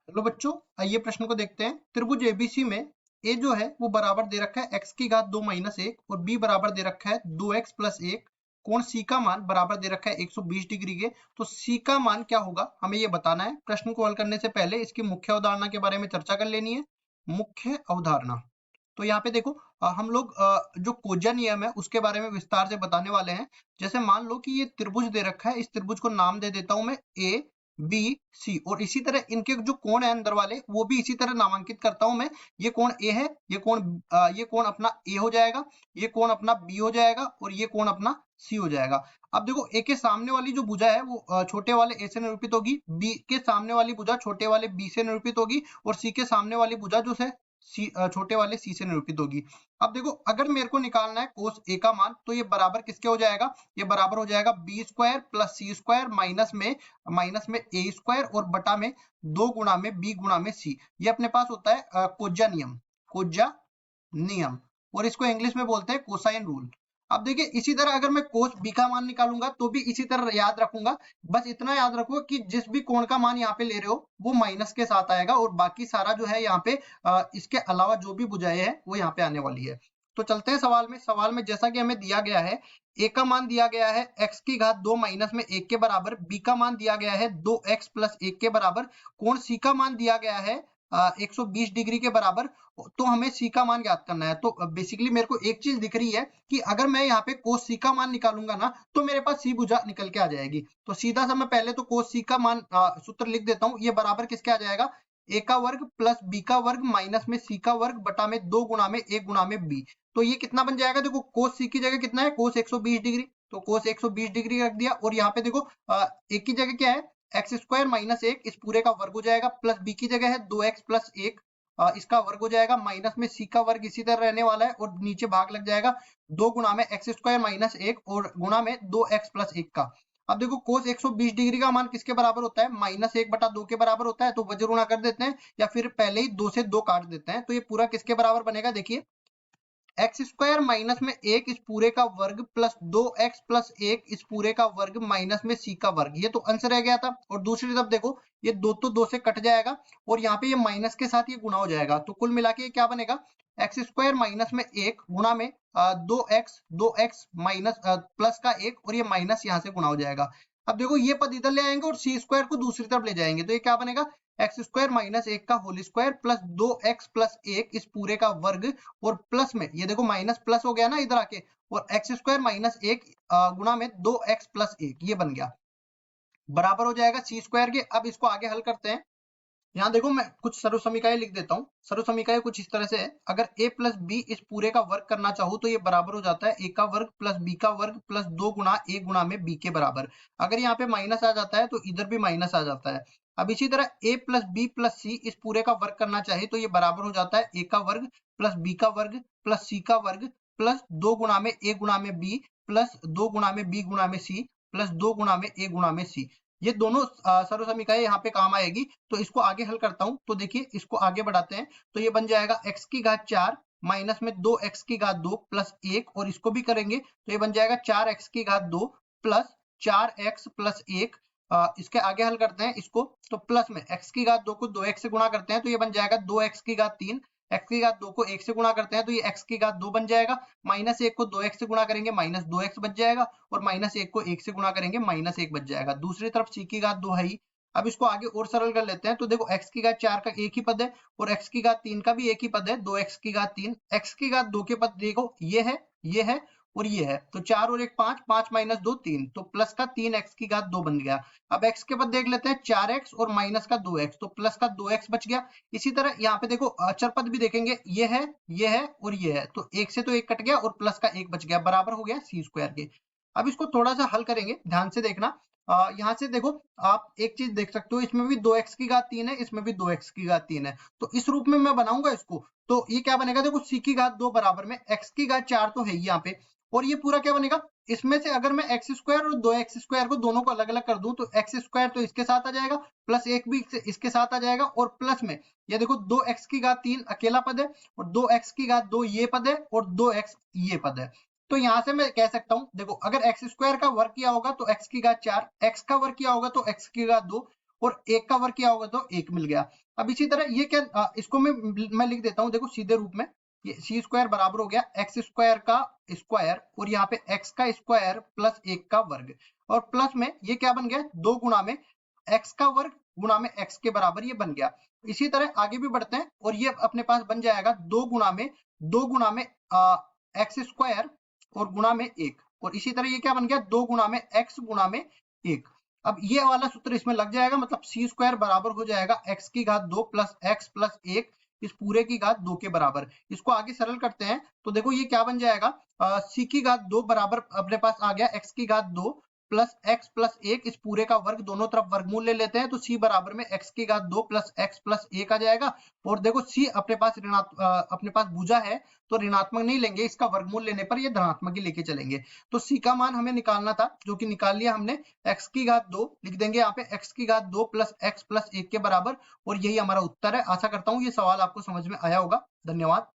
Hello बच्चों, आइए प्रश्न को देखते हैं। त्रिभुज एबीसी में ए जो है वो बराबर दे रखा है एक्स की घात 2 माइनस 1 और बी बराबर दे रखा है 2x प्लस 1। कोण सी का मान बराबर दे रखा है 120 डिग्री के। तो सी का मान क्या होगा हमें ये बताना है। प्रश्न को हल करने से पहले इसकी मुख्य अवधारणा के बारे में चर्चा कर लेनी है। मुख्य अवधारणा, तो यहाँ पे देखो हम लोग जो कोजा नियम है उसके बारे में विस्तार से बताने वाले हैं। जैसे मान लो कि ये त्रिभुज दे रखा है, इस त्रिभुज को नाम दे देता हूं मैं ए बी सी, और इसी तरह इनके जो कोण है अंदर वाले वो भी इसी तरह नामांकित करता हूं मैं। ये कोण ए है, ये कोण अपना ए हो जाएगा, ये कोण अपना बी हो जाएगा और ये कोण अपना सी हो जाएगा। अब देखो ए के सामने वाली जो भुजा है वो छोटे वाले ए से निरूपित होगी, बी के सामने वाली भुजा छोटे वाले बी से निरूपित होगी और सी के सामने वाली भुजा जो है छोटे वाले सी से निरूपित होगी। अब देखो अगर मेरे को निकालना है कोस ए का मान, तो ये बराबर किसके हो जाएगा, ये बराबर हो जाएगा बी स्क्वायर प्लस सी स्क्वायर माइनस में ए स्क्वायर और बटा में 2 गुणा में बी गुणा में सी। ये अपने पास होता है कोज्जा नियम, और इसको इंग्लिश में बोलते हैं कोसाइन रूल। अब देखिए इसी तरह अगर मैं कोस बी का मान निकालूंगा तो भी इसी तरह याद रखूंगा। बस इतना याद रखो कि जिस भी कोण का मान यहाँ पे ले रहे हो वो माइनस के साथ आएगा और बाकी सारा जो है यहाँ पे इसके अलावा जो भी भुजाएं हैं वो यहाँ पे आने वाली है। तो चलते हैं सवाल में जैसा कि हमें दिया गया है ए का मान दिया गया है x की घात 2 माइनस में 1 के बराबर, बी का मान दिया गया है 2x प्लस 1 के बराबर, कोण सी का मान दिया गया है 120 डिग्री के बराबर। तो हमें सी का मान ज्ञात करना है। तो बेसिकली मेरे को एक चीज दिख रही है कि अगर मैं यहाँ पे कोस सी का मान निकालूंगा ना तो मेरे पास सी भुजा निकल के आ जाएगी। तो सीधा सा मैं पहले तो कोस सी का मान सूत्र लिख देता हूँ। ये बराबर किसके आ जाएगा, ए का वर्ग प्लस बी का वर्ग माइनस में सी का वर्ग बटा में 2 गुणा में 1 गुणा में बी। तो ये कितना बन जाएगा, देखो कोस सी की जगह कितना है, कोस 120 डिग्री, तो कोस 120 डिग्री रख दिया और यहाँ पे देखो एक की जगह क्या है एक्स स्क्वायर माइनस 1, इस पूरे का वर्ग हो जाएगा, प्लस बी की जगह है 2x प्लस 1, इसका वर्ग हो जाएगा, माइनस में सी का वर्ग इसी तरह रहने वाला है और नीचे भाग लग जाएगा 2 गुणा में एक्स स्क्वायर माइनस 1 और गुणा में 2x प्लस 1 का। अब देखो कोस 120 डिग्री का मान किसके बराबर होता है, माइनस 1 बटा 2 के बराबर होता है। तो वज्र गुणा कर देते हैं या फिर पहले ही 2 से 2 काट देते हैं। तो ये पूरा किसके बराबर बनेगा, देखिए एक्स स्क्वायर माइनस में 1 इस पूरे का वर्ग प्लस 2x प्लस 1 इस पूरे का वर्ग माइनस में सी का वर्ग। ये तो अंश रह गया था और दूसरी तरफ देखो ये 2 तो 2 से कट जाएगा और यहाँ पे ये माइनस के साथ ये गुणा हो जाएगा। तो कुल मिला के क्या बनेगा, एक्स स्क्वायर माइनस में 1 गुणा में 2x माइनस प्लस का 1 और ये माइनस यहाँ से गुणा हो जाएगा। अब देखो ये पद इधर ले आएंगे और सी स्क्वायर को दूसरी तरफ ले जाएंगे तो ये क्या बनेगा, एक्स स्क्वायर माइनस 1 का whole square plus 2x plus 1 इस पूरे का वर्ग और प्लस में ये देखो माइनस प्लस हो गया ना इधर आके, और एक्स स्क्वायर माइनस 1 गुणा में 2x प्लस 1 ये बन गया, बराबर हो जाएगा सी स्क्वायर के। अब इसको आगे हल करते हैं। यहाँ देखो मैं कुछ सर्व समीकरण लिख देता हूँ। सर्व समीकरण कुछ इस तरह से है, अगर a प्लस बी इस पूरे का वर्ग करना चाहूँ तो ये बराबर हो जाता है a का वर्ग प्लस b का वर्ग प्लस 2 गुणा a गुणा में b के बराबर। अगर यहाँ पे माइनस आ जाता है तो इधर भी माइनस आ जाता है। अब इसी तरह a प्लस बी प्लस सी इस पूरे का वर्ग करना चाहे तो ये बराबर हो जाता है a का वर्ग प्लस b का वर्ग प्लस c का वर्ग प्लस 2 गुणा में a गुणा में b प्लस 2 गुणा में b गुणा में c प्लस 2 गुणा में a गुणा में c। ये दोनों सर्व समीकरण यहाँ पे काम आएगी। तो इसको आगे हल करता हूँ। तो देखिए इसको आगे बढ़ाते हैं तो ये बन जाएगा x की घात 4 माइनस में 2x की घात 2 प्लस 1 और इसको भी करेंगे तो ये बन जाएगा 4x की घात 2 प्लस 4x प्लस 1। इसके आगे हल करते हैं इसको तो प्लस में x की घात 2 को 2x से गुणा करते हैं तो ये बन जाएगा 2x की घात 3, x की घात 2 को 1 से गुणा करते हैं तो ये x की घात 2 बन जाएगा, माइनस 1 को 2x से गुणा करेंगे माइनस 2x बच जाएगा और माइनस 1 को 1 से गुणा करेंगे माइनस 1 बच जाएगा। दूसरी तरफ c की घात 2 है ही। अब इसको आगे और सरल कर लेते हैं तो देखो x की घात 4 का एक ही पद है और x की घात 3 का भी एक ही पद है, 2x की घात 3, x की घात 2 के पद देखो ये है और ये है, तो 4 और 1 5, 5 माइनस 2 3, तो प्लस का 3x की घात 2 बन गया। अब x के पद देख लेते हैं 4x और माइनस का 2x, तो प्लस का 2x बच गया। इसी तरह यहाँ पे देखो अचर पद भी देखेंगे ये है और ये है, तो 1 से तो 1 कट गया और प्लस का 1 बच गया, बराबर हो गया सी स्क्वायर के। अब इसको थोड़ा सा हल करेंगे, ध्यान से देखना। यहाँ से देखो आप एक चीज देख सकते हो, इसमें भी 2x की घात 3 है, इसमें भी 2x की घात 3 है, तो इस रूप में मैं बनाऊंगा इसको। तो ये क्या बनेगा, देखो c की घात 2 बराबर में x की घात 4 तो है यहाँ पे और ये पूरा क्या बनेगा, इसमें से अगर मैं एक्स स्क्वायर और 2x स्क्वायर को दोनों को अलग अलग कर दूं तो एक्स स्क्वायर तो इसके साथ आ जाएगा प्लस 1 भी इसके साथ आ जाएगा और प्लस में ये देखो 2x की घात 3 अकेला पद है और 2x की घात 2 ये पद है और 2x ये पद है। तो यहां से मैं कह सकता हूं देखो अगर एक्स स्क्वायर का वर्ग किया होगा तो x की घात 4, x का वर्ग किया होगा तो x की घात 2 और 1 का वर्ग क्या होगा तो 1 मिल गया। अब इसी तरह ये क्या इसको मैं लिख देता हूँ, देखो सीधे रूप में, ये सी स्क्वायर बराबर हो गया एक्स स्क्वायर का स्क्वायर और यहाँ पे एक्स का स्क्वायर प्लस 1 का वर्ग, और प्लस में ये क्या बन गया 2 गुना में एक्स का वर्ग गुना में एक्स के बराबर ये बन गया। इसी तरह आगे भी बढ़ते हैं और ये अपने पास बन जाएगा 2 गुना में एक्स स्क्वायर और गुना में 1, और इसी तरह ये क्या बन गया 2 गुना में एक्स गुना में 1। अब ये वाला सूत्र इसमें लग जाएगा, मतलब सी स्क्वायर बराबर हो जाएगा एक्स की घात 2 प्लस एक्स प्लस 1 इस पूरे की घात 2 के बराबर। इसको आगे सरल करते हैं तो देखो ये क्या बन जाएगा सी की घात 2 बराबर अपने पास आ गया एक्स की घात 2 प्लस एक्स प्लस 1 इस पूरे का वर्ग, दोनों तरफ वर्गमूल ले लेते हैं तो सी बराबर में एक्स की घात 2 प्लस एक्स प्लस 1 आ जाएगा। और देखो सी अपने पास भुजा है तो ऋणात्मक नहीं लेंगे, इसका वर्गमूल लेने पर ये धनात्मक ही लेके चलेंगे। तो सी का मान हमें निकालना था जो कि निकाल लिया हमने, एक्स की घात 2 लिख देंगे यहाँ पे एक्स की घात 2 प्लस एक्स प्लस 1 के बराबर, और यही हमारा उत्तर है। आशा करता हूँ ये सवाल आपको समझ में आया होगा। धन्यवाद।